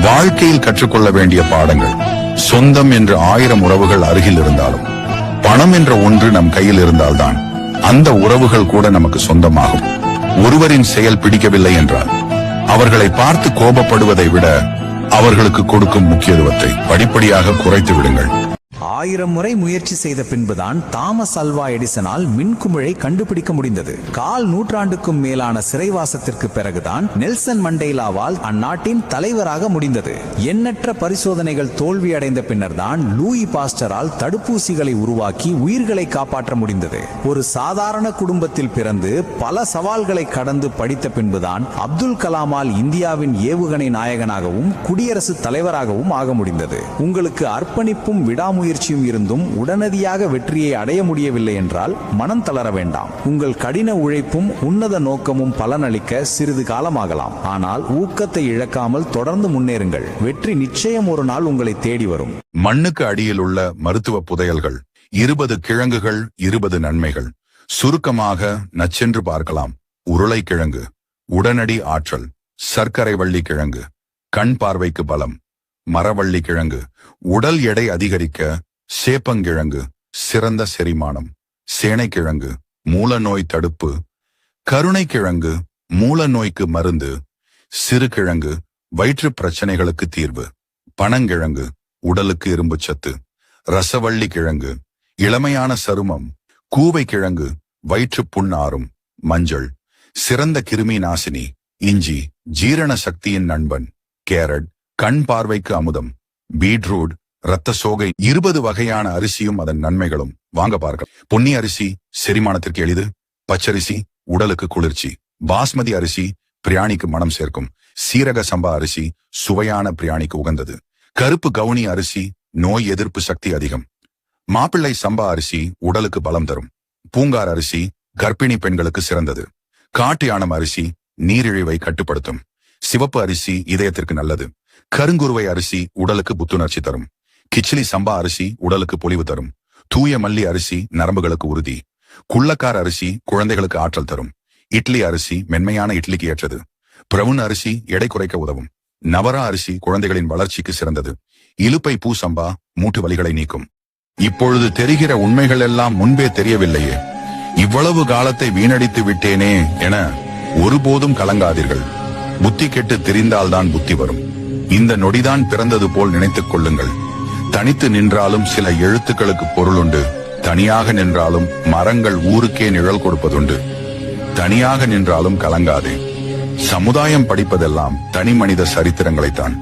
வாழ்க்கையில் கற்றுக்கொள்ள வேண்டிய பாடங்கள். சொந்தம் என்று 1000 உறவுகள் அருகில் இருந்தாலும் பணம் என்ற ஒன்று நம் கையில் இருந்தால்தான் அந்த உறவுகள் கூட நமக்கு சொந்தமாகும். ஒருவரின் செயல் பிடிக்கவில்லை என்றால் அவர்களை பார்த்து கோபப்படுவதை விட அவர்களுக்கு கொடுக்கும் முக்கியத்துவத்தை படிப்படியாக குறைத்து விடுங்கள். 1000 முறை முயற்சி செய்த பின்புதான் தாமஸ் அல்வா எடிசனால் மின்குமிழை கண்டுபிடிக்க முடிந்தது. 1/4 நூற்றாண்டுக்கும் மேலான சிறைவாசத்திற்கு பிறகுதான் நெல்சன் மண்டேலாவால் அந்நாட்டின் தலைவராக முடிந்தது. எண்ணற்ற பரிசோதனைகள் தோல்வியடைந்த பின்னர் தான் லூயி பாஸ்டரால் தடுப்பூசிகளை உருவாக்கி உயிர்களை காப்பாற்ற முடிந்தது. ஒரு சாதாரண குடும்பத்தில் பிறந்து பல சவால்களை கடந்து படித்த பின்புதான் அப்துல் கலாமால் இந்தியாவின் ஏவுகணை நாயகனாகவும் குடியரசுத் தலைவராகவும் ஆக முடிந்தது. உங்களுக்கு அர்ப்பணிப்பும் விடாமுயற்சி இருந்தும் உடனடியாக வெற்றியை அடைய முடியவில்லை என்றால் மனம் தளர வேண்டாம். உங்கள் கடின உழைப்பும் உன்னத நோக்கமும் பலனளிக்க சிறிது காலமாகலாம். ஆனால் ஊக்கத்தை இழக்காமல் தொடர்ந்து முன்னேறுங்கள். வெற்றி நிச்சயம் ஒரு நாள் உங்களை தேடி வரும். மண்ணுக்கு அடியில் உள்ள மருத்துவ புதையல்கள். 20 கிழங்குகள், 20 நன்மைகள். சுருக்கமாக நச்சென்று பார்க்கலாம். உருளைக்கிழங்கு உடனடி ஆற்றல். சர்க்கரை வள்ளி கிழங்கு கண் பார்வைக்கு பலம். மரவள்ளி கிழங்கு உடல் எடை அதிகரிக்க. சேப்பங்கிழங்கு சிறந்த செரிமானம். சேனைக்கிழங்கு மூல நோய் தடுப்பு. கருணைக்கிழங்கு மூல நோய்க்கு மருந்து. சிறுகிழங்கு வயிற்று பிரச்சனைகளுக்கு தீர்வு. பனங்கிழங்கு உடலுக்கு இரும்பு சத்து. ரசவள்ளி கிழங்கு இளமையான சருமம். கூவை கிழங்கு வயிற்று புண் ஆறும். மஞ்சள் சிறந்த கிருமி நாசினி. இஞ்சி ஜீரண சக்தியின் நண்பன். கேரட் கண் பார்வைக்கு அமுதம். பீட்ரூட் இரத்த சோகை. 20 வகையான அரிசியும் அதன் நன்மைகளும் வாங்க பார்க்கலாம். பொன்னி அரிசி செரிமானத்திற்கு எளிது. பச்சரிசி உடலுக்கு குளிர்ச்சி. பாஸ்மதி அரிசி பிரியாணிக்கு மனம் சேர்க்கும். சீரக சம்பா அரிசி சுவையான பிரியாணிக்கு உகந்தது. கருப்பு கவுனி அரிசி நோய் எதிர்ப்பு சக்தி அதிகம். மாப்பிள்ளை சம்பா அரிசி உடலுக்கு பலம் தரும். பூங்கார் அரிசி கர்ப்பிணி பெண்களுக்கு சிறந்தது. காட்டு யானம் அரிசி நீரிழிவை கட்டுப்படுத்தும். சிவப்பு அரிசி இதயத்திற்கு நல்லது. கருங்குருவை அரிசி உடலுக்கு புத்துணர்ச்சி தரும். கிச்சிலி சம்பா அரிசி உடலுக்கு பொலிவு தரும். தூய மல்லி அரிசி நரம்புகளுக்கு உறுதி. குள்ளக்கார் அரிசி குழந்தைகளுக்கு ஆற்றல் தரும். இட்லி அரிசி மென்மையான இட்லிக்கு ஏற்றது. பிரவுன் அரிசி எடை குறைக்க உதவும். நவரா அரிசி குழந்தைகளின் வளர்ச்சிக்கு சிறந்தது. இலுப்பை பூ சம்பா மூட்டு வலிகளை நீக்கும். இப்பொழுது தெரிகிற உண்மைகள் எல்லாம் முன்பே தெரியவில்லையே, இவ்வளவு காலத்தை வீணடித்து விட்டேனே என ஒருபோதும் கலங்காதீர்கள். புத்தி கெட்டு தெரிந்தால்தான் புத்தி வரும். இந்த நொடிதான் பிறந்தது போல் நினைத்துக் கொள்ளுங்கள். தனித்து நின்றாலும் சில எழுத்துக்களுக்கு பொருளுண்டு. தனியாக நின்றாலும் மரங்கள் ஊருக்கே நிழல் கொடுப்பதுண்டு. தனியாக நின்றாலும் கலங்காதே. சமுதாயம் படிப்பதெல்லாம் தனி மனித சரித்திரங்களைத்தான்.